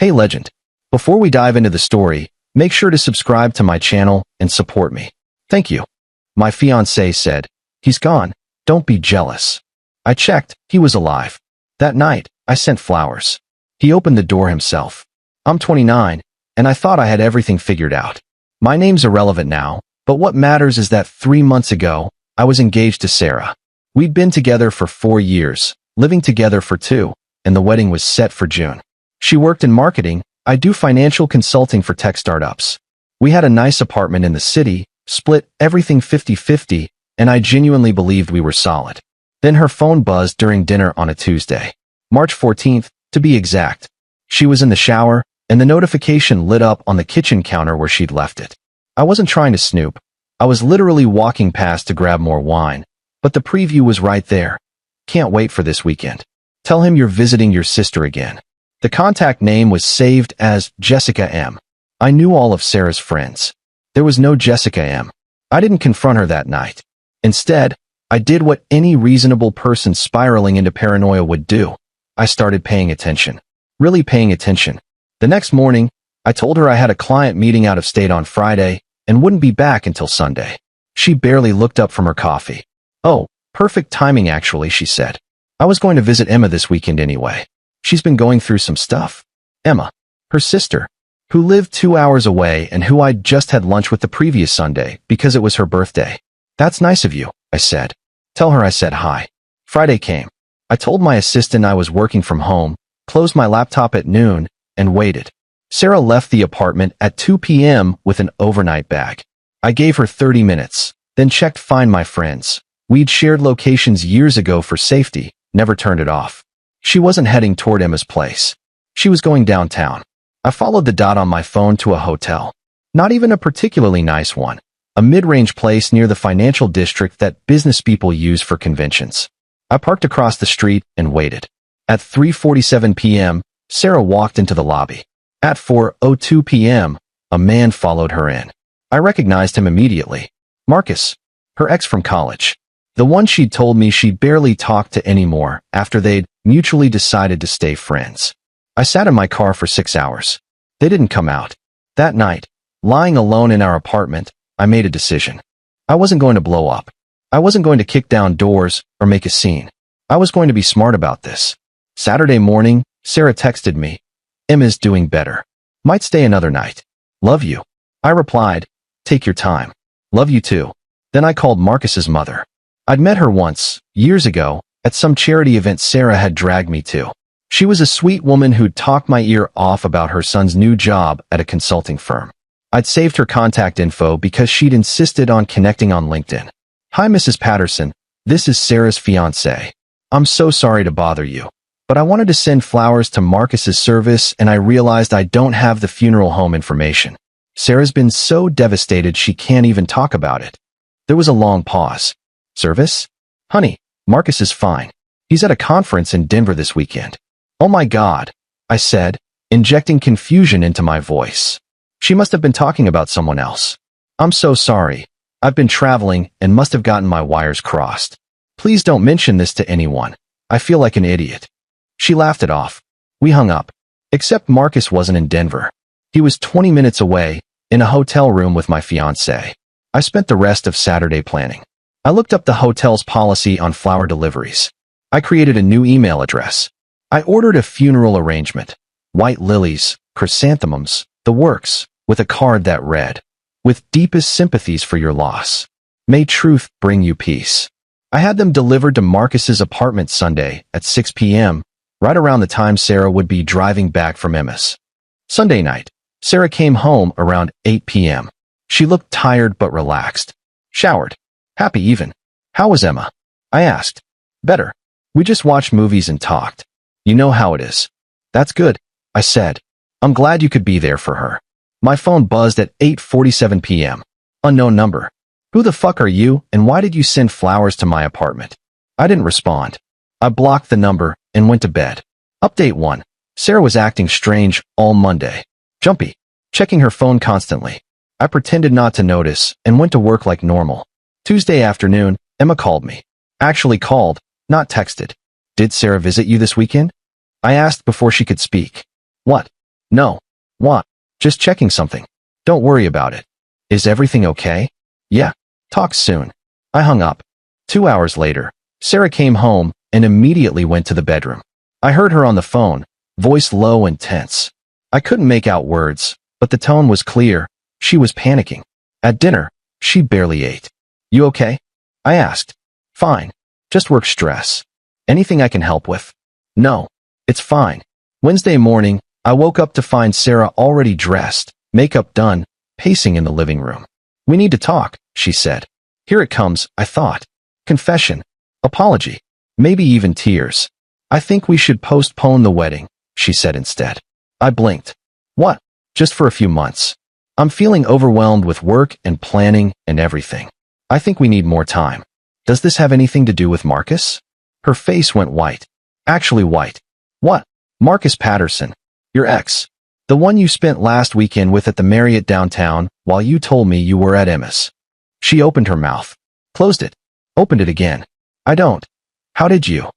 Hey legend, before we dive into the story, make sure to subscribe to my channel and support me. Thank you. My fiancé said, "He's gone. Don't be jealous." I checked, he was alive. That night, I sent flowers. He opened the door himself. I'm 29, and I thought I had everything figured out. My name's irrelevant now, but what matters is that 3 months ago, I was engaged to Sarah. We'd been together for 4 years, living together for 2, and the wedding was set for June. She worked in marketing. I do financial consulting for tech startups. We had a nice apartment in the city, split everything 50-50, and I genuinely believed we were solid. Then her phone buzzed during dinner on a Tuesday, March 14th, to be exact. She was in the shower, and the notification lit up on the kitchen counter where she'd left it. I wasn't trying to snoop. I was literally walking past to grab more wine, but the preview was right there. Can't wait for this weekend. Tell him you're visiting your sister again. The contact name was saved as Jessica M. I knew all of Sarah's friends. There was no Jessica M. I didn't confront her that night. Instead, I did what any reasonable person spiraling into paranoia would do. I started paying attention. Really paying attention. The next morning, I told her I had a client meeting out of state on Friday and wouldn't be back until Sunday. She barely looked up from her coffee. "Oh, perfect timing actually," she said. "I was going to visit Emma this weekend anyway. She's been going through some stuff." Emma, her sister, who lived 2 hours away and who I'd just had lunch with the previous Sunday because it was her birthday. "That's nice of you," I said. "Tell her I said hi." Friday came. I told my assistant I was working from home, closed my laptop at noon, and waited. Sarah left the apartment at 2 p.m. with an overnight bag. I gave her 30 minutes, then checked Find My Friends. We'd shared locations years ago for safety, never turned it off. She wasn't heading toward Emma's place. She was going downtown. I followed the dot on my phone to a hotel. Not even a particularly nice one. A mid-range place near the financial district that business people use for conventions. I parked across the street and waited. At 3:47 p.m., Sarah walked into the lobby. At 4:02 p.m., a man followed her in. I recognized him immediately. Marcus, her ex from college. The one she'd told me she'd barely talked to anymore after they'd mutually decided to stay friends. I sat in my car for 6 hours. They didn't come out. That night, lying alone in our apartment, I made a decision. I wasn't going to blow up. I wasn't going to kick down doors or make a scene. I was going to be smart about this. Saturday morning, Sarah texted me, "Emma's doing better. Might stay another night. Love you." I replied, "Take your time. Love you too." Then I called Marcus's mother. I'd met her once, years ago, at some charity event Sarah had dragged me to. She was a sweet woman who'd talked my ear off about her son's new job at a consulting firm. I'd saved her contact info because she'd insisted on connecting on LinkedIn. "Hi, Mrs. Patterson. This is Sarah's fiancé. I'm so sorry to bother you, but I wanted to send flowers to Marcus's service and I realized I don't have the funeral home information. Sarah's been so devastated she can't even talk about it." There was a long pause. "Service? Honey, Marcus is fine. He's at a conference in Denver this weekend." "Oh my God," I said, injecting confusion into my voice. She must have been talking about someone else. "I'm so sorry. I've been traveling and must have gotten my wires crossed. Please don't mention this to anyone. I feel like an idiot." She laughed it off. We hung up. Except Marcus wasn't in Denver. He was 20 minutes away, in a hotel room with my fiancé. I spent the rest of Saturday planning. I looked up the hotel's policy on flower deliveries. I created a new email address. I ordered a funeral arrangement. White lilies, chrysanthemums, the works, with a card that read, "With deepest sympathies for your loss. May truth bring you peace." I had them delivered to Marcus's apartment Sunday at 6 p.m., right around the time Sarah would be driving back from Emma's. Sunday night, Sarah came home around 8 p.m. She looked tired but relaxed. Showered. Happy even. "How was Emma?" I asked. "Better. We just watched movies and talked. You know how it is." "That's good," I said. "I'm glad you could be there for her." My phone buzzed at 8:47 p.m. Unknown number. "Who the fuck are you and why did you send flowers to my apartment?" I didn't respond. I blocked the number and went to bed. Update 1. Sarah was acting strange all Monday. Jumpy. Checking her phone constantly. I pretended not to notice and went to work like normal. Tuesday afternoon, Emma called me. Actually called, not texted. "Did Sarah visit you this weekend?" I asked before she could speak. "What?" No. What? Just checking something. Don't worry about it. Is everything okay? Yeah. Talk soon. I hung up. 2 hours later, Sarah came home and immediately went to the bedroom. I heard her on the phone, voice low and tense. I couldn't make out words, but the tone was clear. She was panicking. At dinner, she barely ate. You okay? I asked. Fine. Just work stress. Anything I can help with? No. It's fine. Wednesday morning, I woke up to find Sarah already dressed, makeup done, pacing in the living room. We need to talk, she said. Here it comes, I thought. Confession. Apology. Maybe even tears. I think we should postpone the wedding, she said instead. I blinked. What? Just for a few months. I'm feeling overwhelmed with work and planning and everything. I think we need more time. Does this have anything to do with Marcus? Her face went white. Actually white. What? Marcus Patterson. Your ex. The one you spent last weekend with at the Marriott downtown while you told me you were at Emma's. She opened her mouth. Closed it. Opened it again. I don't. How did you?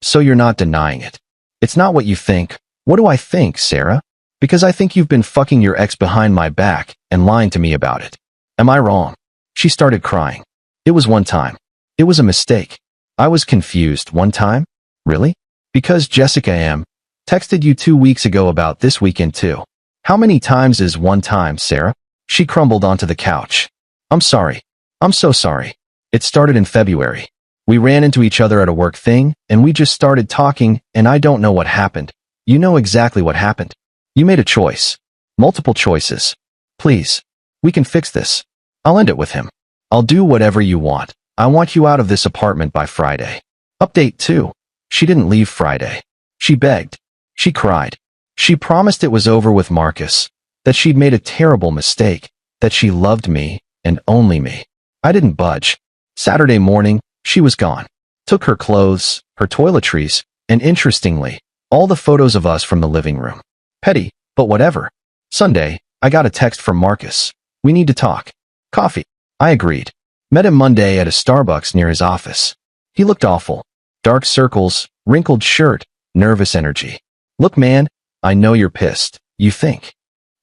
So you're not denying it. It's not what you think. What do I think, Sarah? Because I think you've been fucking your ex behind my back and lying to me about it. Am I wrong? She started crying. It was one time. It was a mistake. I was confused. One time? Really? Because Jessica M. texted you 2 weeks ago about this weekend too. How many times is one time, Sarah? She crumbled onto the couch. I'm sorry. I'm so sorry. It started in February. We ran into each other at a work thing, and we just started talking, and I don't know what happened. You know exactly what happened. You made a choice. Multiple choices. Please. We can fix this. I'll end it with him. I'll do whatever you want. I want you out of this apartment by Friday. Update 2. She didn't leave Friday. She begged. She cried. She promised it was over with Marcus, that she'd made a terrible mistake, that she loved me, and only me. I didn't budge. Saturday morning, she was gone. Took her clothes, her toiletries, and interestingly, all the photos of us from the living room. Petty, but whatever. Sunday, I got a text from Marcus. We need to talk. Coffee. I agreed. Met him Monday at a Starbucks near his office. He looked awful. Dark circles, wrinkled shirt, nervous energy. Look, man, I know you're pissed. You think?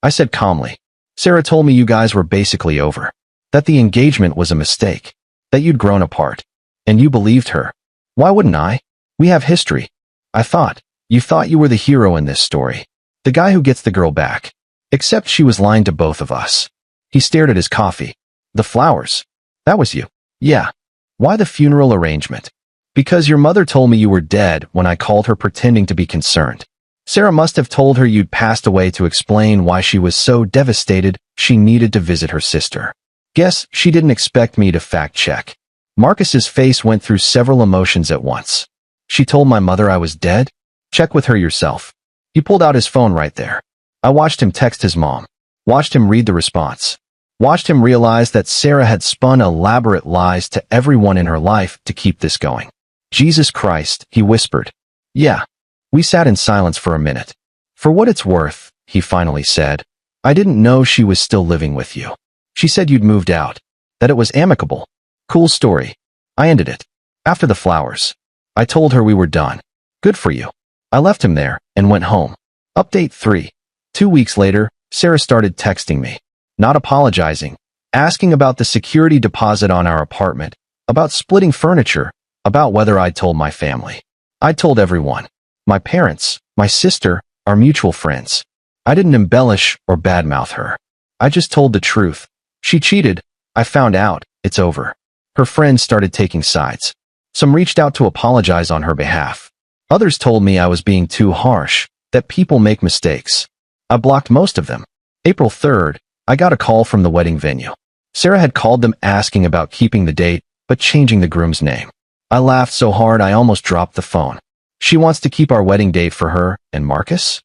I said calmly. Sarah told me you guys were basically over. That the engagement was a mistake. That you'd grown apart. And you believed her. Why wouldn't I? We have history. I thought. You thought you were the hero in this story. The guy who gets the girl back. Except she was lying to both of us. He stared at his coffee. The flowers. That was you. Yeah. Why the funeral arrangement? Because your mother told me you were dead when I called her pretending to be concerned. Sarah must have told her you'd passed away to explain why she was so devastated she needed to visit her sister. Guess she didn't expect me to fact-check. Marcus's face went through several emotions at once. She told my mother I was dead? Check with her yourself. He pulled out his phone right there. I watched him text his mom. Watched him read the response. Watched him realize that Sarah had spun elaborate lies to everyone in her life to keep this going. Jesus Christ, he whispered. Yeah. We sat in silence for a minute. For what it's worth, he finally said, I didn't know she was still living with you. She said you'd moved out. That it was amicable. Cool story. I ended it. After the flowers. I told her we were done. Good for you. I left him there and went home. Update 3. 2 weeks later, Sarah started texting me. Not apologizing. Asking about the security deposit on our apartment. About splitting furniture. About whether I'd told my family. I'd told everyone. My parents, my sister, our mutual friends. I didn't embellish or badmouth her. I just told the truth. She cheated. I found out. It's over. Her friends started taking sides. Some reached out to apologize on her behalf. Others told me I was being too harsh, that people make mistakes. I blocked most of them. April 3rd, I got a call from the wedding venue. Sarah had called them asking about keeping the date, but changing the groom's name. I laughed so hard I almost dropped the phone. She wants to keep our wedding date for her and Marcus?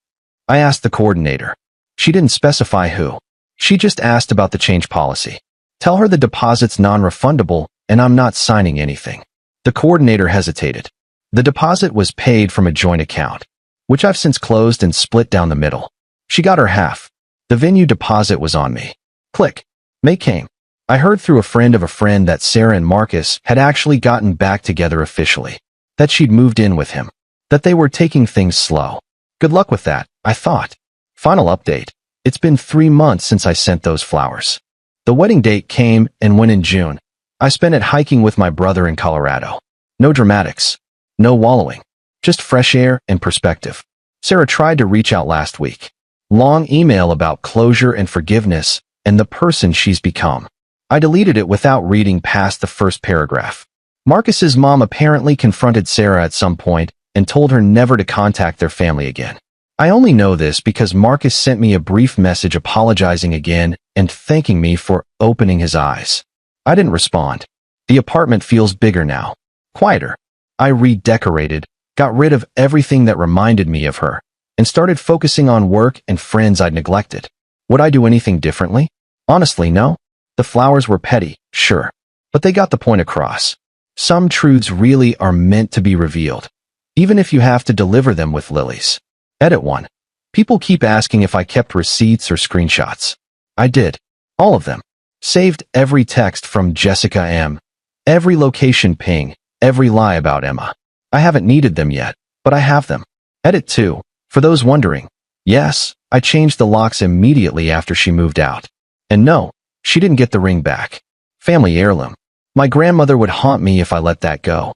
I asked the coordinator. She didn't specify who. She just asked about the change policy. Tell her the deposit's non-refundable and I'm not signing anything. The coordinator hesitated. The deposit was paid from a joint account, which I've since closed and split down the middle. She got her half. The venue deposit was on me. Click. May came. I heard through a friend of a friend that Sarah and Marcus had actually gotten back together officially. That she'd moved in with him. That they were taking things slow. Good luck with that, I thought. Final update. It's been 3 months since I sent those flowers. The wedding date came and went in June. I spent it hiking with my brother in Colorado. No dramatics. No wallowing. Just fresh air and perspective. Sarah tried to reach out last week. Long email about closure and forgiveness and the person she's become. I deleted it without reading past the first paragraph. Marcus's mom apparently confronted Sarah at some point and told her never to contact their family again. I only know this because Marcus sent me a brief message apologizing again and thanking me for opening his eyes. I didn't respond. The apartment feels bigger now. Quieter. I redecorated, got rid of everything that reminded me of her, and started focusing on work and friends I'd neglected. Would I do anything differently? Honestly, no. The flowers were petty, sure, but they got the point across. Some truths really are meant to be revealed, even if you have to deliver them with lilies. Edit 1. People keep asking if I kept receipts or screenshots. I did. All of them. Saved every text from Jessica M. Every location ping, every lie about Emma. I haven't needed them yet, but I have them. Edit 2. For those wondering, yes, I changed the locks immediately after she moved out. And no, she didn't get the ring back. Family heirloom. My grandmother would haunt me if I let that go.